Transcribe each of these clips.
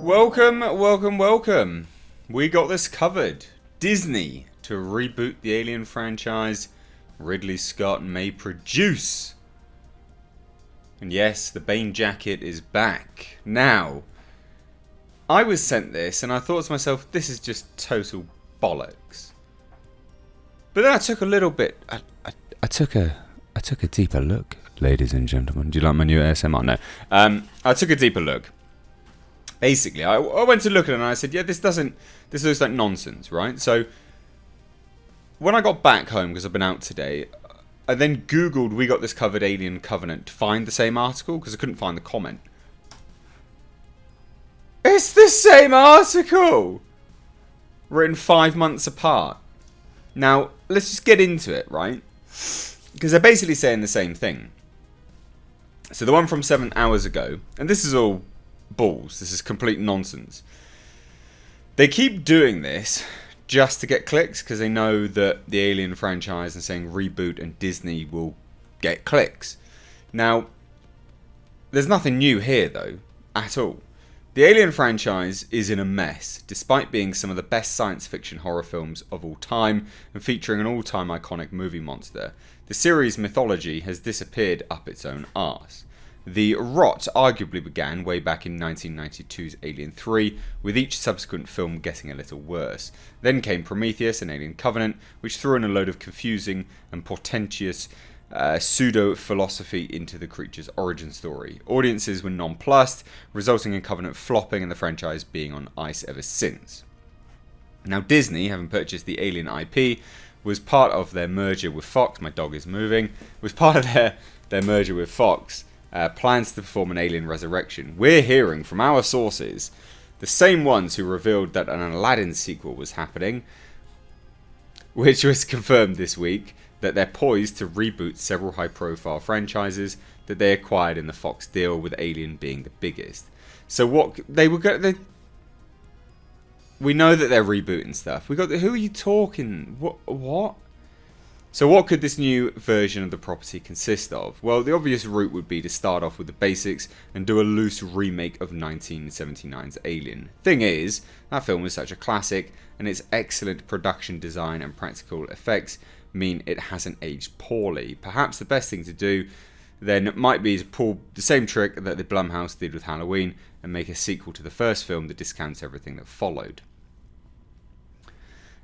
Welcome, welcome, welcome. We got this covered. Disney to reboot the Alien franchise. Ridley Scott may produce. And yes, the Bane jacket is back. Now, I was sent this and I thought to myself, this is just total bollocks. But then I took a little bit. I took a deeper look, ladies and gentlemen. Do you like my new ASMR? No. I took a deeper look. Basically, I went to look at it and I said, yeah, this looks like nonsense, right? So, when I got back home, because I've been out today, I then Googled, we got this covered Alien Covenant to find the same article, because I couldn't find the comment. It's the same article! Written 5 months apart. Now, let's just get into it, right? Because they're basically saying the same thing. So the one from 7 hours ago, and this is all balls, this is complete nonsense. They keep doing this just to get clicks, because they know that the Alien franchise and saying Reboot and Disney will get clicks. Now, there's nothing new here, though, at all. The Alien franchise is in a mess, despite being some of the best science fiction horror films of all time and featuring an all-time iconic movie monster. The series' mythology has disappeared up its own arse. The rot arguably began way back in 1992's Alien 3, with each subsequent film getting a little worse. Then came Prometheus and Alien Covenant, which threw in a load of confusing and portentous pseudo-philosophy into the creature's origin story. Audiences were nonplussed, resulting in Covenant flopping and the franchise being on ice ever since. Now Disney, having purchased the Alien IP, was part of their merger with Fox. My dog is moving. Was part of their merger with Fox. Plans to perform an Alien Resurrection. We're hearing from our sources, the same ones who revealed that an Aladdin sequel was happening, which was confirmed this week, that they're poised to reboot several high-profile franchises that they acquired in the Fox deal, with Alien being the biggest. So what they were going, we know that they're rebooting stuff. Who are you talking? What? So what could this new version of the property consist of? Well, the obvious route would be to start off with the basics and do a loose remake of 1979's Alien. Thing is, that film is such a classic, and its excellent production design and practical effects mean it hasn't aged poorly. Perhaps the best thing to do then might be to pull the same trick that the Blumhouse did with Halloween and make a sequel to the first film that discounts everything that followed.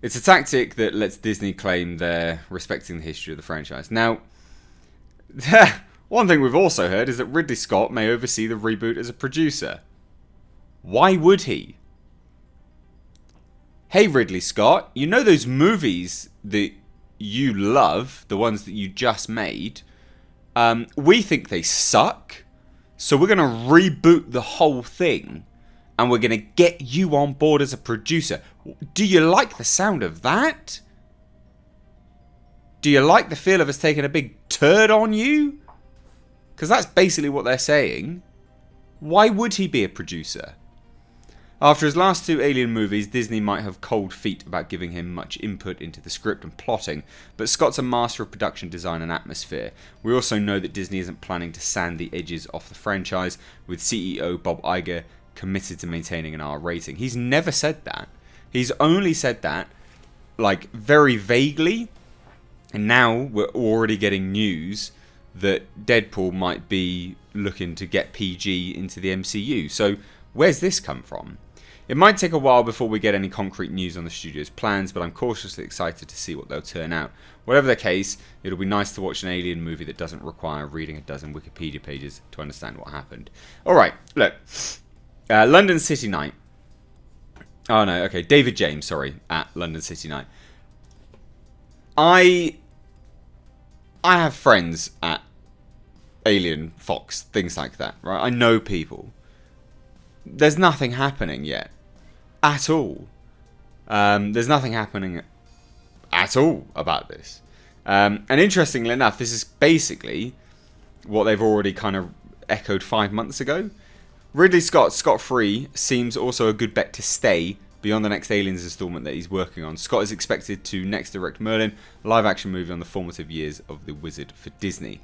It's a tactic that lets Disney claim they're respecting the history of the franchise. Now, one thing we've also heard is that Ridley Scott may oversee the reboot as a producer. Why would he? Hey Ridley Scott, you know those movies that you love, the ones that you just made, we think they suck, so we're going to reboot the whole thing. And we're going to get you on board as a producer. Do you like the sound of that? Do you like the feel of us taking a big turd on you? Because that's basically what they're saying. Why would he be a producer? After his last 2 Alien movies, Disney might have cold feet about giving him much input into the script and plotting, but Scott's a master of production design and atmosphere. We also know that Disney isn't planning to sand the edges off the franchise, with CEO Bob Iger committed to maintaining an R rating. He's never said that. He's only said that, like, very vaguely. And now we're already getting news that Deadpool might be looking to get PG into the MCU. So where's this come from? It might take a while before we get any concrete news on the studio's plans, but I'm cautiously excited to see what they'll turn out. Whatever the case, it'll be nice to watch an Alien movie that doesn't require reading a dozen Wikipedia pages to understand what happened. Alright, look. London City Night. Oh no, okay. David James, sorry, at London City Night. I have friends at Alien, Fox, things like that, right? I know people. There's nothing happening yet. At all. There's nothing happening at all about this. And interestingly enough, this is basically what they've already kind of echoed 5 months ago. Ridley Scott, scot-free, seems also a good bet to stay beyond the next Aliens installment that he's working on. Scott is expected to next direct Merlin, a live-action movie on the formative years of the Wizard for Disney.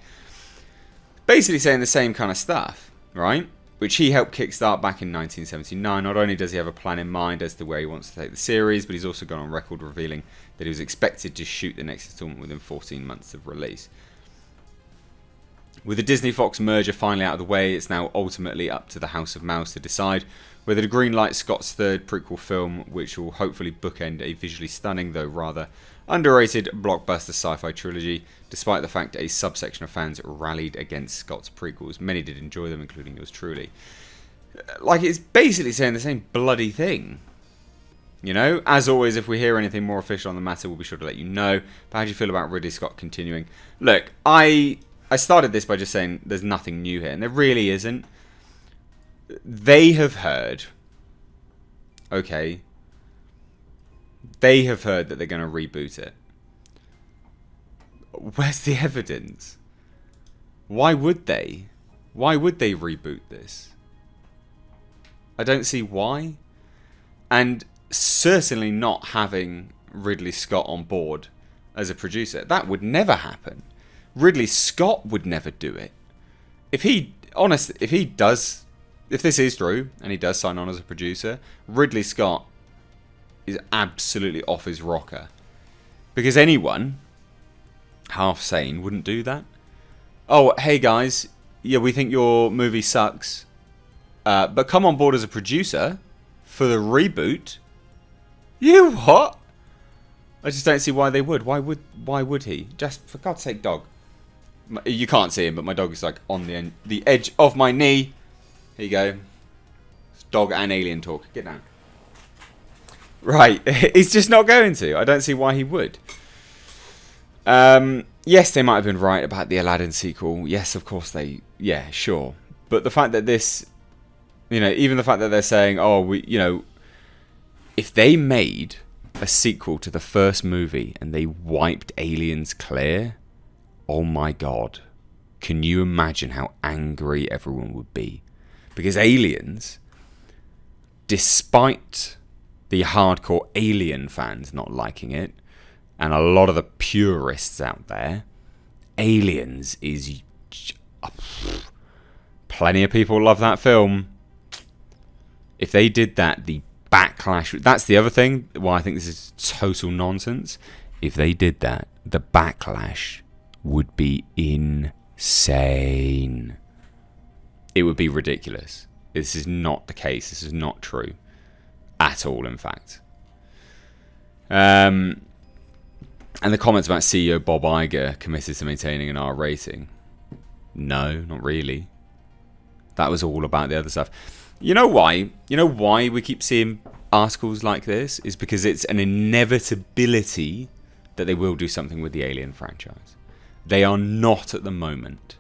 Basically saying the same kind of stuff, right? which he helped kickstart back in 1979. Not only does he have a plan in mind as to where he wants to take the series, but he's also gone on record revealing that he was expected to shoot the next installment within 14 months of release. With the Disney-Fox merger finally out of the way, it's now ultimately up to the House of Mouse to decide whether to greenlight Scott's third prequel film, which will hopefully bookend a visually stunning, though rather underrated, blockbuster sci-fi trilogy, despite the fact a subsection of fans rallied against Scott's prequels. Many did enjoy them, including yours truly. Like, it's basically saying the same bloody thing. You know, as always, if we hear anything more official on the matter, we'll be sure to let you know. But how do you feel about Ridley Scott continuing? Look, I started this by just saying there's nothing new here, and there really isn't. They have heard, okay, they have heard that they're going to reboot it. Where's the evidence? Why would they? Why would they reboot this? I don't see why. And certainly not having Ridley Scott on board as a producer. That would never happen. Ridley Scott would never do it. If this is true, and he does sign on as a producer, Ridley Scott is absolutely off his rocker. Because anyone half sane wouldn't do that. Oh, hey guys, yeah, we think your movie sucks, but come on board as a producer for the reboot. You what? I just don't see why they would. Why would he? Just for God's sake, dog. You can't see him, but my dog is like on the edge of my knee. Here you go. It's dog and alien talk. Get down. Right. He's just not going to. I don't see why he would. Yes, they might have been right about the Aladdin sequel. Yes, of course they... Yeah, sure. But the fact that this... You know, even the fact that they're saying, oh, if they made a sequel to the first movie and they wiped aliens clear... Oh my God. Can you imagine how angry everyone would be? Because Aliens, despite the hardcore Alien fans not liking it, and a lot of the purists out there, Aliens is... Plenty of people love that film. If they did that, the backlash... That's the other thing, why I think this is total nonsense. If they did that, the backlash would be insane. It would be ridiculous. This is not the case. This is not true. At all, in fact. And the comments about CEO Bob Iger committed to maintaining an R rating. No, not really. That was all about the other stuff. You know why? You know why we keep seeing articles like this? Is because it's an inevitability that they will do something with the Alien franchise. They are not at the moment.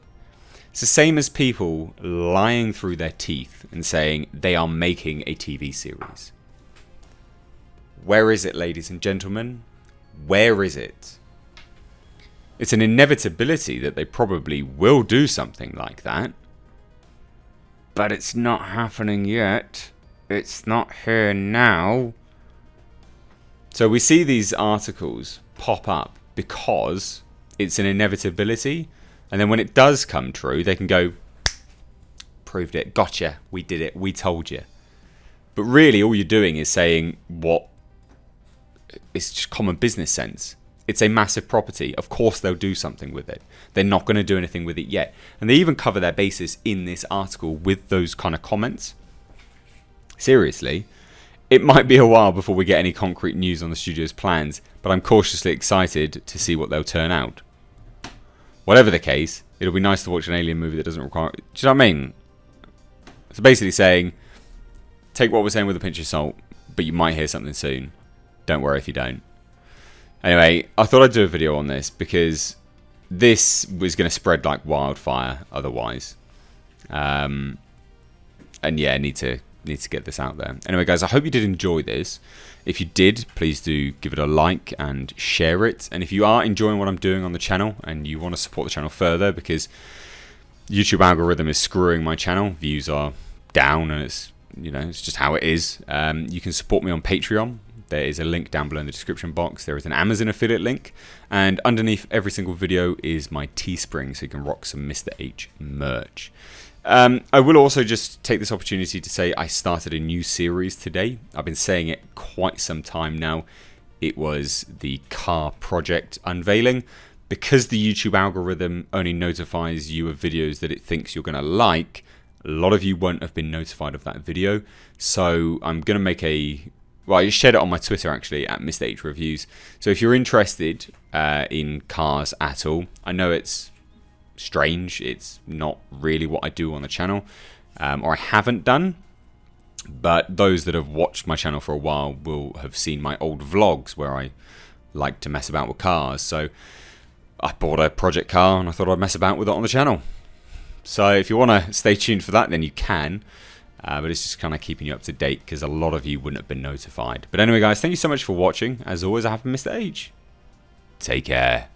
It's the same as people lying through their teeth and saying they are making a TV series. Where is it, ladies and gentlemen? Where is it? It's an inevitability that they probably will do something like that. But it's not happening yet. It's not here now. So we see these articles pop up because it's an inevitability. And then when it does come true, they can go, proved it, gotcha, we did it, we told you. But really, all you're doing is saying what is just common business sense. It's a massive property. Of course they'll do something with it. They're not going to do anything with it yet. And they even cover their basis in this article with those kind of comments. Seriously, it might be a while before we get any concrete news on the studio's plans, but I'm cautiously excited to see what they'll turn out. Whatever the case, it'll be nice to watch an alien movie that doesn't require... Do you know what I mean? So basically saying, take what we're saying with a pinch of salt, but you might hear something soon. Don't worry if you don't. Anyway, I thought I'd do a video on this because this was going to spread like wildfire otherwise. And yeah, need to get this out there. Anyway, guys, I hope you did enjoy this. If you did, please do give it a like and share it. And if you are enjoying what I'm doing on the channel and you want to support the channel further because YouTube algorithm is screwing my channel, views are down and it's just how it is. You can support me on Patreon. There is a link down below in the description box. There is an Amazon affiliate link. And underneath every single video is my Teespring, so you can rock some Mr. H merch. I will also just take this opportunity to say I started a new series today. I've been saying it quite some time now. It was the car project unveiling. Because the YouTube algorithm only notifies you of videos that it thinks you're going to like, a lot of you won't have been notified of that video. So I'm going to make well, I shared it on my Twitter actually, at Mr. H Reviews. So if you're interested in cars at all, I know it's strange, it's not really what I do on the channel, or I haven't done, but those that have watched my channel for a while will have seen my old vlogs where I like to mess about with cars. So I bought a project car and I thought I'd mess about with it on the channel. So if you want to stay tuned for that, then you can. But it's just kind of keeping you up to date because a lot of you wouldn't have been notified. But anyway, guys, thank you so much for watching. As always, I have been Mr. H. Take care.